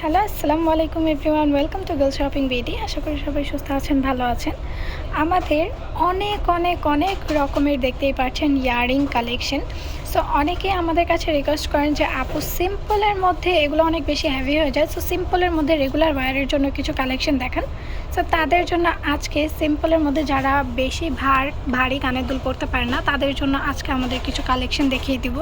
Hello, আসসালামু আলাইকুম everyone. Welcome to girl shopping BD. আশা করি সবাই সুস্থ আছেন, ভালো আছেন। আমাদের অনেক অনেক অনেক রকমের দেখতেই পাচ্ছেন ইয়ারিং কালেকশন। সো অনেকেই আমাদের কাছে রিকোয়েস্ট করেন যে আপু সিম্পলের মধ্যে এগুলো অনেক বেশি হেভি হয়ে যায়, সো সিম্পলের মধ্যে রেগুলার ওয়্যারের জন্য কিছু কালেকশন দেখান। সো তাদের জন্য আজকে সিম্পলের মধ্যে যারা বেশি ভারী কানের দুল পরতে পারে না, তাদের জন্য আজকে আমাদের কিছু কালেকশন দেখিয়ে দিব।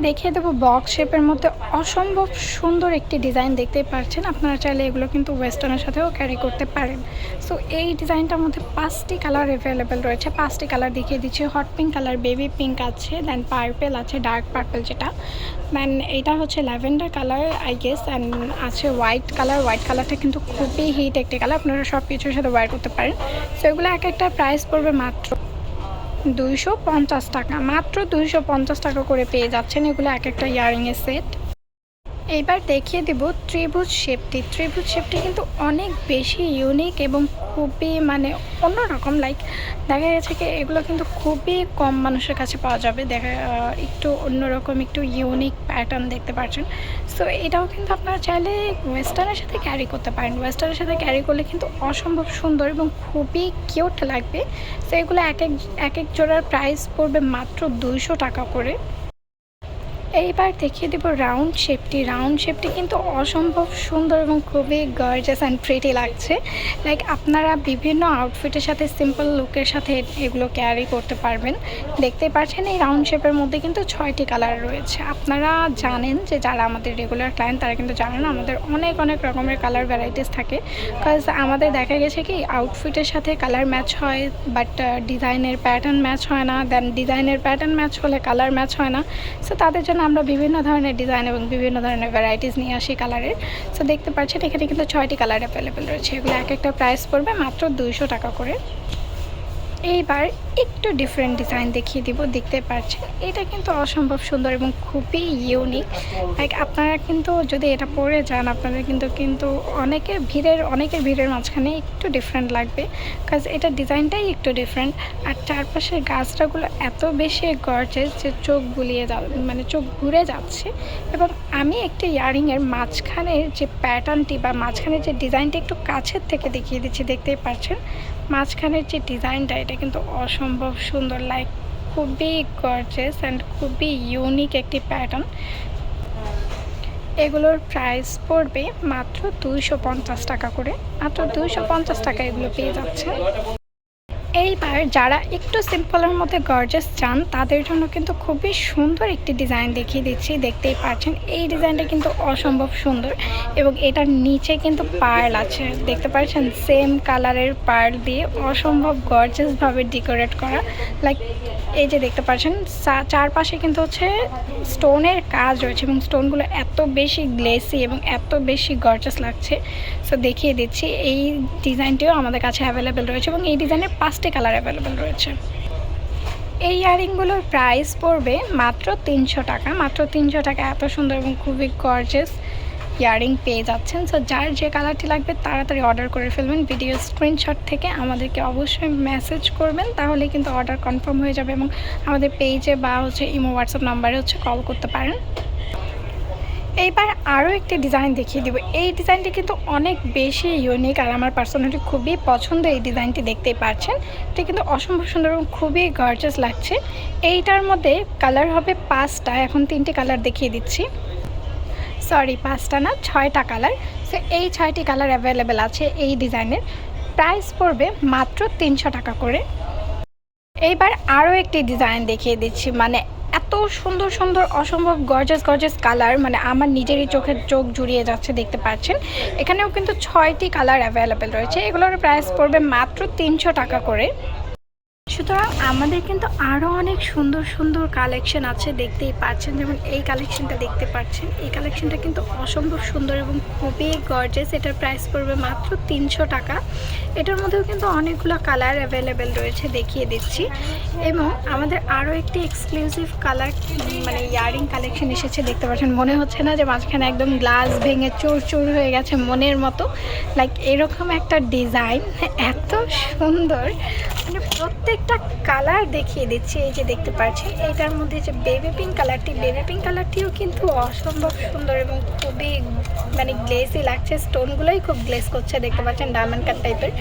দেখিয়ে দেবো বক্স শেপের মধ্যে অসম্ভব সুন্দর একটি ডিজাইন দেখতেই পাচ্ছেন। আপনারা চাইলে এগুলো কিন্তু ওয়েস্টার্নের সাথেও ক্যারি করতে পারেন। সো এই ডিজাইনটার মধ্যে 5টি কালার অ্যাভেলেবেল রয়েছে। 5টি কালার দেখিয়ে দিচ্ছি। Hot pink colour, baby pink আছে, দেন পার্পেল আছে, ডার্ক পার্পেল যেটা, দেন এটা হচ্ছে lavender colour I guess, and আছে হোয়াইট কালার। হোয়াইট কালারটা কিন্তু খুবই হিট একটি কালার, আপনারা সব কিছুর সাথে ওয়্যার করতে পারেন। সো এগুলো এক একটা প্রাইস পড়বে মাত্র 250 টাকা। মাত্র 250 টাকা করে পেয়ে যাচ্ছেন এগুলো এক একটা ইয়ারিংয়ের সেট। এইবার দেখিয়ে দেব ত্রিভুজ শেপটি। ত্রিভুজ শেপটি কিন্তু অনেক বেশি ইউনিক এবং খুবই অন্যরকম। দেখা গেছে কি এগুলো কিন্তু খুবই কম মানুষের কাছে পাওয়া যাবে। একটু অন্যরকম, একটু ইউনিক প্যাটার্ন দেখতে পাচ্ছেন। সো এটাও কিন্তু আপনারা চাইলে ওয়েস্টার্নের সাথে ক্যারি করতে পারেন। ওয়েস্টার্নের সাথে ক্যারি করলে কিন্তু অসম্ভব সুন্দর এবং খুবই কিউট লাগবে। সো এগুলো এক এক জোড়ার প্রাইস পড়বে মাত্র 200 টাকা করে। এইবার দেখিয়ে দেব রাউন্ড শেপটি। রাউন্ড শেপটি কিন্তু অসম্ভব সুন্দর এবং খুবই গর্জাস অ্যান্ড প্রিটি লাগছে। আপনারা বিভিন্ন আউটফিটের সাথে, সিম্পল লুকের সাথে এগুলো ক্যারি করতে পারবেন। দেখতে পাচ্ছেন এই রাউন্ড শেপের মধ্যে কিন্তু 6টি কালার রয়েছে। আপনারা জানেন যে যারা আমাদের রেগুলার ক্লায়েন্ট তারা কিন্তু জানেন আমাদের অনেক অনেক রকমের কালার ভ্যারাইটিস থাকে। বিকজ আমাদের দেখা গেছে কি আউটফিটের সাথে কালার ম্যাচ হয়, বাট ডিজাইনের প্যাটার্ন ম্যাচ হয় না, দেন ডিজাইনের প্যাটার্ন ম্যাচ হলে কালার ম্যাচ হয় না। সো তাদের জন্য আমরা বিভিন্ন ধরনের ডিজাইন এবং বিভিন্ন ধরনের ভ্যারাইটিস নিয়ে আসি কালারের। সো দেখতে পাচ্ছেন এখানে কিন্তু 6টি কালার অ্যাভেলেবেল রয়েছে। এগুলো এক একটা প্রাইস পড়বে মাত্র 200 টাকা করে। এইবার একটু ডিফারেন্ট ডিজাইন দেখিয়ে দিব। দেখতে পাচ্ছেন এটা কিন্তু অসম্ভব সুন্দর এবং খুবই ইউনিক। আপনারা কিন্তু যদি এটা পরে যান আপনাদের কিন্তু অনেকের ভিড়ের মাঝখানে একটু ডিফারেন্ট লাগবে, কাজ এটা ডিজাইনটাই একটু ডিফারেন্ট। আর চারপাশের গাছটাগুলো এত বেশি গর্জাস যে চোখ চোখ ঘুরে যাচ্ছে। এবং আমি একটা ইয়ারিংয়ের মাঝখানের যে প্যাটার্নটি বা মাঝখানের যে ডিজাইনটা একটু কাছের থেকে দেখিয়ে দিচ্ছি। দেখতেই পাচ্ছেন মাঝখানের যে ডিজাইনটা এটা কিন্তু অসম্ভব সুন্দর, খুবই গর্জিয়াস অ্যান্ড খুবই ইউনিক একটি প্যাটার্ন। এগুলোর প্রাইস পড়বে মাত্র 250 টাকা করে। মাত্র 250 টাকা এগুলো পেয়ে যাচ্ছে। এইবার যারা একটু সিম্পলের মধ্যে গর্জাস চান তাদের জন্য কিন্তু খুবই সুন্দর একটি ডিজাইন দেখিয়ে দিচ্ছি। দেখতেই পাচ্ছেন এই ডিজাইনটা কিন্তু অসম্ভব সুন্দর এবং এটার নিচে কিন্তু পার্ল আছে। দেখতে পাচ্ছেন সেম কালারের পার্ল দিয়ে অসম্ভব গর্জাসভাবে ডেকোরেট করা। এই যে দেখতে পাচ্ছেন চারপাশে কিন্তু হচ্ছে স্টোনের কাজ রয়েছে এবং স্টোনগুলো এত বেশি গ্লেসি এবং এত বেশি গর্জাস লাগছে। সো দেখিয়ে দিচ্ছি এই ডিজাইনটিও আমাদের কাছে অ্যাভেলেবেল রয়েছে এবং এই ডিজাইনের 5টি কালার অ্যাভেলেবেল রয়েছে। এই ইয়ারিংগুলোর প্রাইস পড়বে মাত্র 300 টাকা। মাত্র 300 টাকা এত সুন্দর এবং খুবই গর্জাস ইয়ারিং পেয়ে যাচ্ছেন। সো যার যে কালারটি লাগবে তাড়াতাড়ি অর্ডার করে ফেলবেন। ভিডিও স্ক্রিনশট থেকে আমাদেরকে অবশ্যই মেসেজ করবেন, তাহলে কিন্তু অর্ডার কনফার্ম হয়ে যাবে এবং আমাদের পেজে বা ইমো হোয়াটসঅ্যাপ নাম্বারে কল করতে পারেন। এইবার আরও একটি ডিজাইন দেখিয়ে দেবো। এই ডিজাইনটি কিন্তু অনেক বেশি ইউনিক আর আমার পার্সোনালি খুবই পছন্দ। এই ডিজাইনটি দেখতেই পাচ্ছেন এটা কিন্তু অসম্ভব সুন্দর এবং খুবই গর্জাস লাগছে। এইটার মধ্যে কালার হবে 5টা, এখন 3টি কালার দেখিয়ে দিচ্ছি। সরি 5টা না, 6টা কালার। সো এই 6টি কালার অ্যাভেলেবেল আছে এই ডিজাইনের। প্রাইস পড়বে মাত্র 300 টাকা করে। এইবার আরও একটি ডিজাইন দেখিয়ে দিচ্ছি। এত সুন্দর সুন্দর অসম্ভব গর্জাস কালার, আমার নিজেরই চোখ জুড়িয়ে যাচ্ছে। দেখতে পাচ্ছেন এখানেও কিন্তু 6টি কালার অ্যাভেলেবেল রয়েছে। এগুলোর প্রাইস পড়বে মাত্র 300 টাকা করে। সুতরাং আমাদের কিন্তু আরও অনেক সুন্দর সুন্দর কালেকশন আছে। দেখতেই পাচ্ছেন যেমন এই কালেকশনটা দেখতে পাচ্ছেন, এই কালেকশনটা কিন্তু অসম্ভব সুন্দর এবং খুবই গর্জাস। এটার প্রাইস পড়বে মাত্র 300 টাকা। এটার মধ্যেও কিন্তু অনেকগুলো কালার অ্যাভেলেবেল রয়েছে, দেখিয়ে দিচ্ছি। এবং আমাদের আরও একটি এক্সক্লুসিভ কালার ইয়ারিং কালেকশন এসেছে। দেখতে পাচ্ছেন মনে হচ্ছে না যে মাঝখানে একদম গ্লাস ভেঙে চুর হয়ে গেছে মনের মতো। এরকম একটা ডিজাইন এত সুন্দর, প্রত্যেকটা কালার দেখিয়ে দিচ্ছি। এই যে দেখতে পাচ্ছেন এটার মধ্যে যে বেবি পিঙ্ক কালারটিও কিন্তু অসম্ভব সুন্দর এবং খুবই মানে গ্লেসি লাগছে, স্টোনগুলোই খুব গ্লেস করছে, দেখতে পাচ্ছেন ডায়মন্ড কাট টাইপের,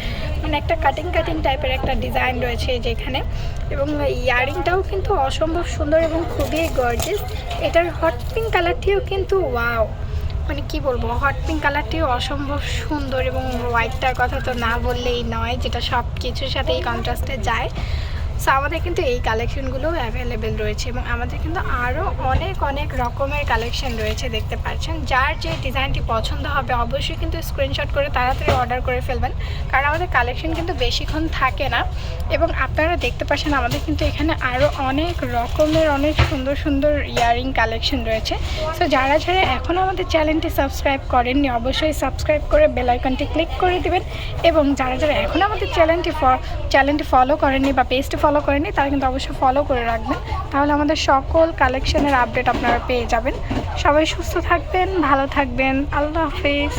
মানে একটা কাটিং টাইপের একটা ডিজাইন রয়েছে যেখানে। এবং ইয়ারিংটাও কিন্তু অসম্ভব সুন্দর এবং খুবই গর্জিয়াস। এটার হট পিঙ্ক কালারটিও কিন্তু ওয়াও, মানে কি বলবো, হট পিঙ্ক কালারটিও অসম্ভব সুন্দর, এবং হোয়াইটটার কথা তো না বললেই নয়, যেটা সব কিছুর সাথেই কন্ট্রাস্টে যায়। সো আমাদের কিন্তু এই কালেকশনগুলো অ্যাভেলেবেল রয়েছে, এবং আমাদের কিন্তু আরও অনেক রকমের কালেকশন রয়েছে, দেখতে পাচ্ছেন। যার যে ডিজাইনটি পছন্দ হবে অবশ্যই কিন্তু স্ক্রিনশট করে তাড়াতাড়ি অর্ডার করে ফেলবেন, কারণ আমাদের কালেকশন কিন্তু বেশিক্ষণ থাকে না। এবং আপনারা দেখতে পাচ্ছেন আমাদের কিন্তু এখানে আরও অনেক রকমের অনেক সুন্দর ইয়ারিং কালেকশন রয়েছে। সো যারা এখনও আমাদের চ্যানেলটি সাবস্ক্রাইব করেননি অবশ্যই সাবস্ক্রাইব করে বেল আইকনটি ক্লিক করে দিবেন, এবং যারা এখনও আমাদের চ্যানেলটি ফলো করেননি বা পেজটি ফলো করেননি তারা কিন্তু অবশ্যই ফলো করে রাখবেন, তাহলে আমাদের সকল কালেকশনের আপডেট আপনারা পেয়ে যাবেন। সবাই সুস্থ থাকবেন, ভালো থাকবেন, আল্লাহ হাফিজ।